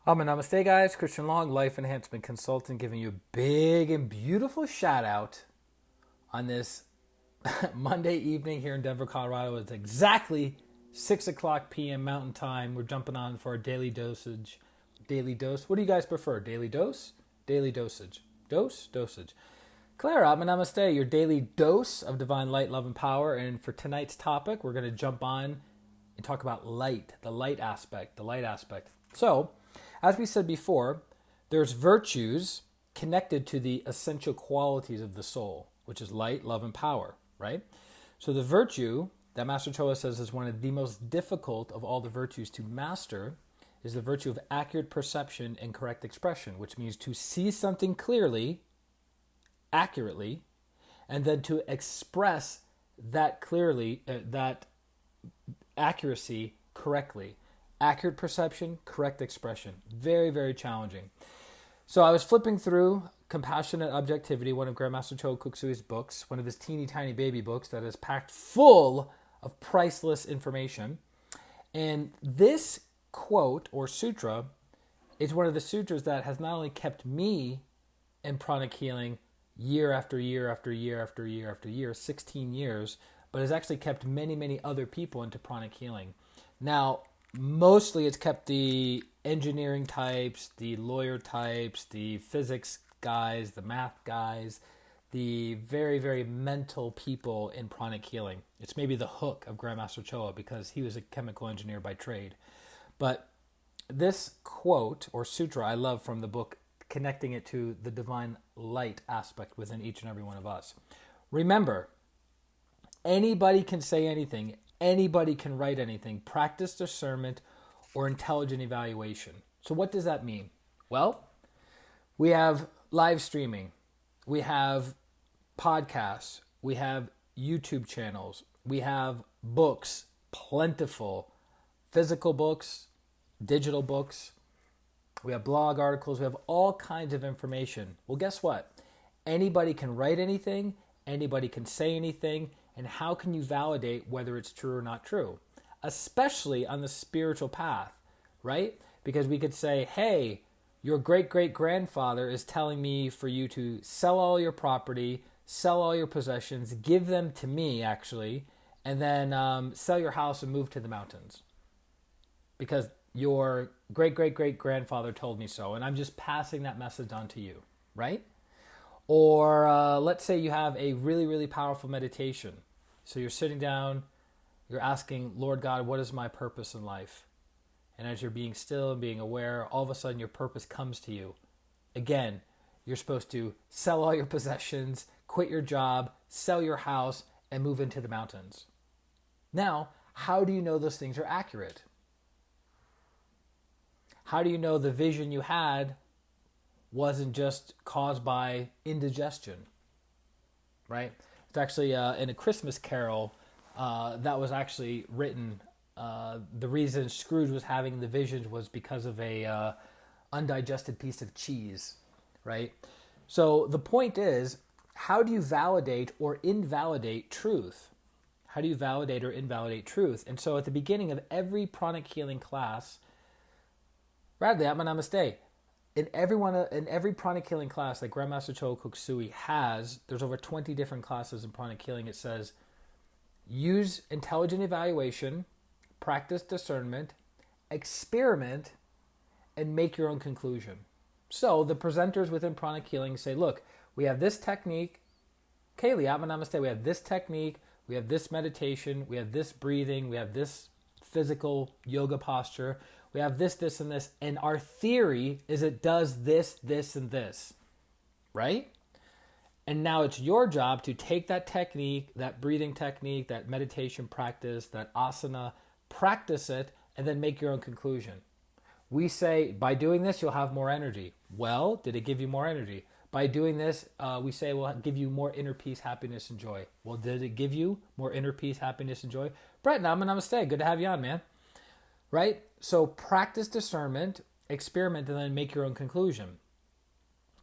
Namaste, guys. ChristianRLong, Life Enhancement Consultant, giving you a big and beautiful shout out on this Monday evening here in Denver, Colorado. It's exactly 6 o'clock p.m. Mountain Time. We're jumping on for our daily dosage. Daily dose. What do you guys prefer? Daily dose? Daily dosage. Dosage. Clara, Namaste, your daily dose of divine light, love, and power. And for tonight's topic, we're going to jump on and talk about light, the light aspect. So, as we said before, there's virtues connected to the essential qualities of the soul, which is light, love, and power, right? So the virtue that Master Choa says is one of the most difficult of all the virtues to master is the virtue of accurate perception and correct expression, which means to see something clearly, accurately, and then to express that clearly, that accuracy correctly. Accurate perception, correct expression. Very, very challenging. So I was flipping through Compassionate Objectivity, one of Grandmaster Choa Kuk Sui's books, one of his teeny tiny baby books that is packed full of priceless information. And this quote or sutra is one of the sutras that has not only kept me in pranic healing year after year after year after year after year, 16 years, but has actually kept many, many other people into pranic healing. Now, mostly it's kept the engineering types, the lawyer types, the physics guys, the math guys, the very, very mental people in pranic healing. It's maybe the hook of Grandmaster Choa because he was a chemical engineer by trade. But this quote or sutra I love from the book, connecting it to the divine light aspect within each and every one of us. Remember, anybody can say anything. Anybody can write anything. Practice discernment or intelligent evaluation. So what does that mean? Well, we have live streaming. We have podcasts. We have YouTube channels. We have books, plentiful. Physical books, digital books. We have blog articles. We have all kinds of information. Well, guess what? Anybody can write anything. Anybody can say anything. And how can you validate whether it's true or not true? Especially on the spiritual path, right? Because we could say, hey, your great-great-grandfather is telling me for you to sell all your property, sell all your possessions, give them to me, actually, and then sell your house and move to the mountains. Because your great-great-great-grandfather told me so, and I'm just passing that message on to you, right? Or let's say you have a really, really powerful meditation. So you're sitting down, you're asking, Lord God, what is my purpose in life? And as you're being still and being aware, all of a sudden your purpose comes to you. Again, you're supposed to sell all your possessions, quit your job, sell your house, and move into the mountains. Now, how do you know those things are accurate? How do you know the vision you had wasn't just caused by indigestion, right? It's actually in A Christmas Carol that was actually written. The reason Scrooge was having the visions was because of a undigested piece of cheese, right? So the point is, how do you validate or invalidate truth? How do you validate or invalidate truth? And so at the beginning of every pranic healing class, Radley, Namaste. In every pranic healing class that Grandmaster Choa Kuk Sui has, there's over 20 different classes in pranic healing. It says, use intelligent evaluation, practice discernment, experiment, and make your own conclusion. So the presenters within pranic healing say, look, we have this technique. Kaylee, Namaste. We have this technique. We have this meditation. We have this breathing. We have this physical yoga posture. We have this, this, and this. And our theory is it does this, this, and this. Right? And now it's your job to take that technique, that breathing technique, that meditation practice, that asana, practice it, and then make your own conclusion. We say, by doing this, you'll have more energy. Well, did it give you more energy? By doing this, we say, we'll give you more inner peace, happiness, and joy. Well, did it give you more inner peace, happiness, and joy? Brett, namaste. Good to have you on, man. Right? So practice discernment, experiment, and then make your own conclusion.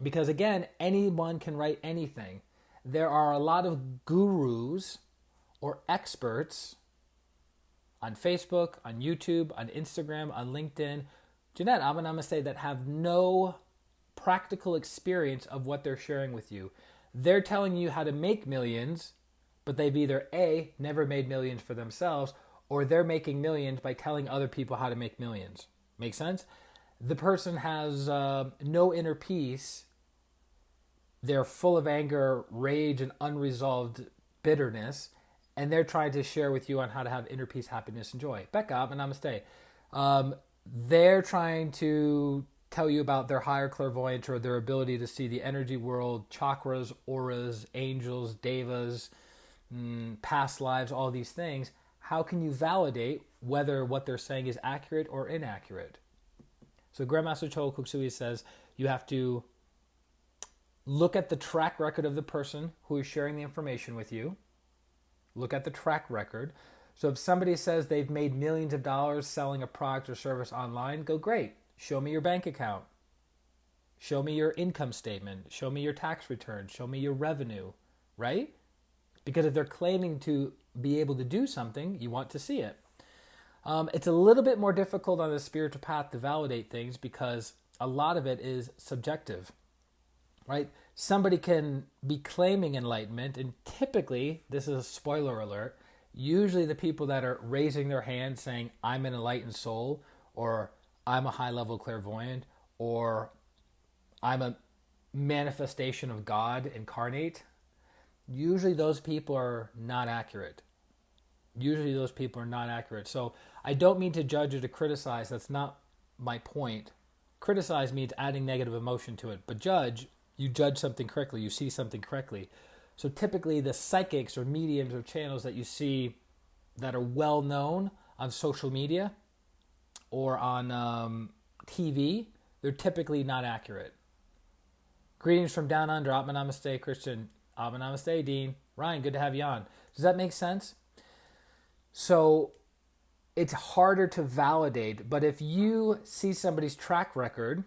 Because again, anyone can write anything. There are a lot of gurus or experts on Facebook, on YouTube, on Instagram, on LinkedIn, Jeanette, I'm going to say that have no practical experience of what they're sharing with you. They're telling you how to make millions, but they've either A, never made millions for themselves, or they're making millions by telling other people how to make millions. Make sense? The person has no inner peace. They're full of anger, rage, and unresolved bitterness, and they're trying to share with you on how to have inner peace, happiness, and joy. Becca, and namaste. They're trying to tell you about their higher clairvoyance or their ability to see the energy world, chakras, auras, angels, devas, past lives, all these things. How can you validate whether what they're saying is accurate or inaccurate? So Grandmaster Choa Kuk says you have to look at the track record of the person who is sharing the information with you. Look at the track record. So if somebody says they've made millions of dollars selling a product or service online, go great. Show me your bank account. Show me your income statement. Show me your tax return. Show me your revenue, right? Because if they're claiming to be able to do something, you want to see it. It's a little bit more difficult on the spiritual path to validate things because a lot of it is subjective, right? Somebody can be claiming enlightenment, and typically, this is a spoiler alert, usually the people that are raising their hand saying, I'm an enlightened soul, or I'm a high-level clairvoyant, or I'm a manifestation of God incarnate, usually those people are not accurate. So I don't mean to judge or to criticize. That's not my point. Criticize means adding negative emotion to it. But judge, you judge something correctly. You see something correctly. So typically the psychics or mediums or channels that you see that are well known on social media or on TV, they're typically not accurate. Greetings from down under. Atma Namaste, Christian. Atma Namaste, Dean. Ryan, good to have you on. Does that make sense? So it's harder to validate, but if you see somebody's track record,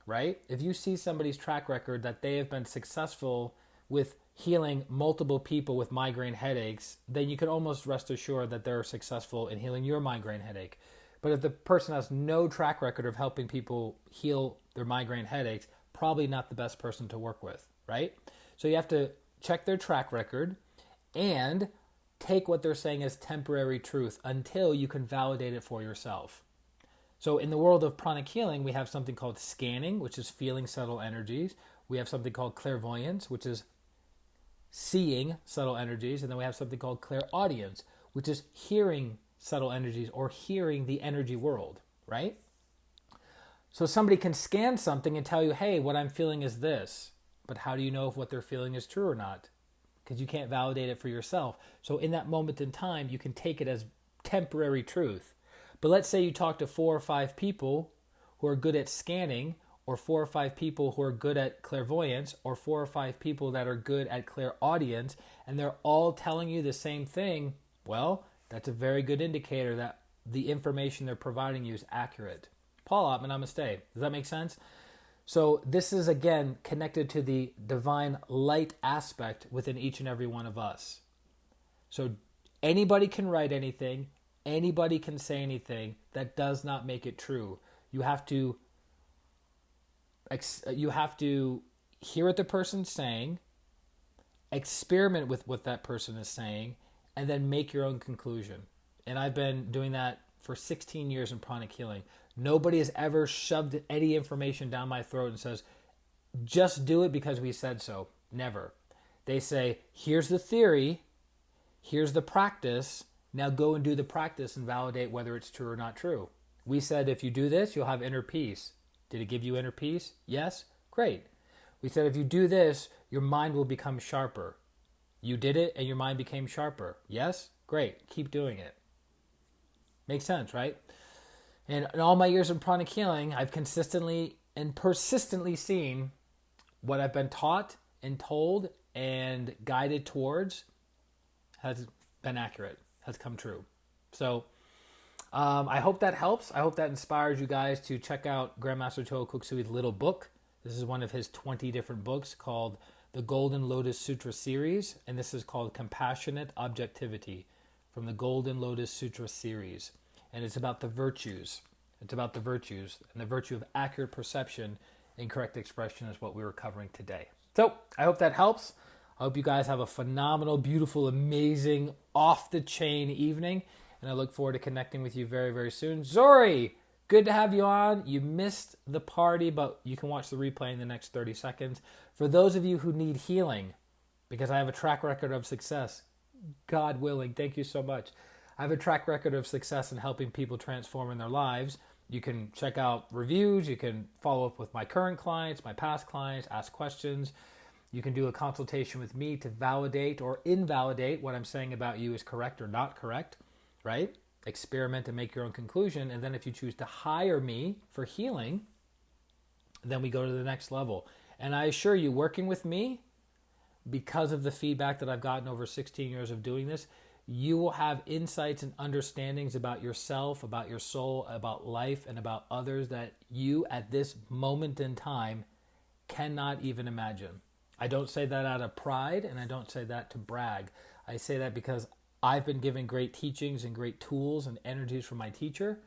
right? If you see somebody's track record that they have been successful with healing multiple people with migraine headaches, then you can almost rest assured that they're successful in healing your migraine headache. But if the person has no track record of helping people heal their migraine headaches, probably not the best person to work with, right? So you have to check their track record and take what they're saying as temporary truth until you can validate it for yourself. So in the world of pranic healing, we have something called scanning, which is feeling subtle energies. We have something called clairvoyance, which is seeing subtle energies. And then we have something called clairaudience, which is hearing subtle energies or hearing the energy world, right? So somebody can scan something and tell you, hey, what I'm feeling is this. But how do you know if what they're feeling is true or not? Because you can't validate it for yourself. So in that moment in time, you can take it as temporary truth. But let's say you talk to 4 or 5 people who are good at scanning, or 4 or 5 people who are good at clairvoyance, or 4 or 5 people that are good at clairaudience, and they're all telling you the same thing. Well, that's a very good indicator that the information they're providing you is accurate. Paul Atman, namaste. Does that make sense? So this is, again, connected to the divine light aspect within each and every one of us. So anybody can write anything. Anybody can say anything. That does not make it true. You have to hear what the person's saying, experiment with what that person is saying, and then make your own conclusion. And I've been doing that for 16 years in pranic healing. Nobody has ever shoved any information down my throat and says, just do it because we said so. Never. They say, here's the theory, here's the practice, now go and do the practice and validate whether it's true or not true. We said, if you do this, you'll have inner peace. Did it give you inner peace? Yes? Great. We said, if you do this, your mind will become sharper. You did it and your mind became sharper. Yes? Great. Keep doing it. Makes sense, right? And in all my years of pranic healing, I've consistently and persistently seen what I've been taught and told and guided towards has been accurate, has come true. So I hope that helps. I hope that inspires you guys to check out Grandmaster Choa Kuk Sui's little book. This is one of his 20 different books called the Golden Lotus Sutra series, and this is called Compassionate Objectivity from the Golden Lotus Sutra series. And it's about the virtues. It's about the virtues, and the virtue of accurate perception and correct expression is what we were covering today. So I hope that helps. I hope you guys have a phenomenal, beautiful, amazing, off-the-chain evening, and I look forward to connecting with you very, very soon. Zori, good to have you on. You missed the party, but you can watch the replay in the next 30 seconds. For those of you who need healing, because I have a track record of success, God willing, thank you so much. I have a track record of success in helping people transform in their lives. You can check out reviews. You can follow up with my current clients, my past clients, ask questions. You can do a consultation with me to validate or invalidate what I'm saying about you is correct or not correct, right? Experiment and make your own conclusion. And then if you choose to hire me for healing, then we go to the next level. And I assure you, working with me, because of the feedback that I've gotten over 16 years of doing this, you will have insights and understandings about yourself, about your soul, about life, and about others that you at this moment in time cannot even imagine. I don't say that out of pride, and I don't say that to brag. I say that because I've been given great teachings and great tools and energies from my teacher,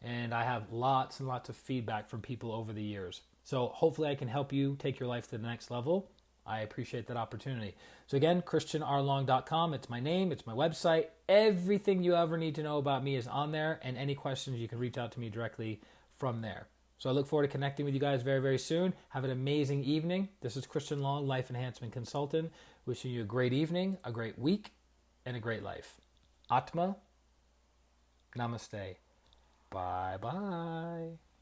and I have lots and lots of feedback from people over the years. So hopefully I can help you take your life to the next level. I appreciate that opportunity. So again, ChristianRLong.com. It's my name. It's my website. Everything you ever need to know about me is on there, and any questions, you can reach out to me directly from there. So I look forward to connecting with you guys very, very soon. Have an amazing evening. This is Christian Long, Life Enhancement Consultant, wishing you a great evening, a great week, and a great life. Atma, Namaste. Bye-bye.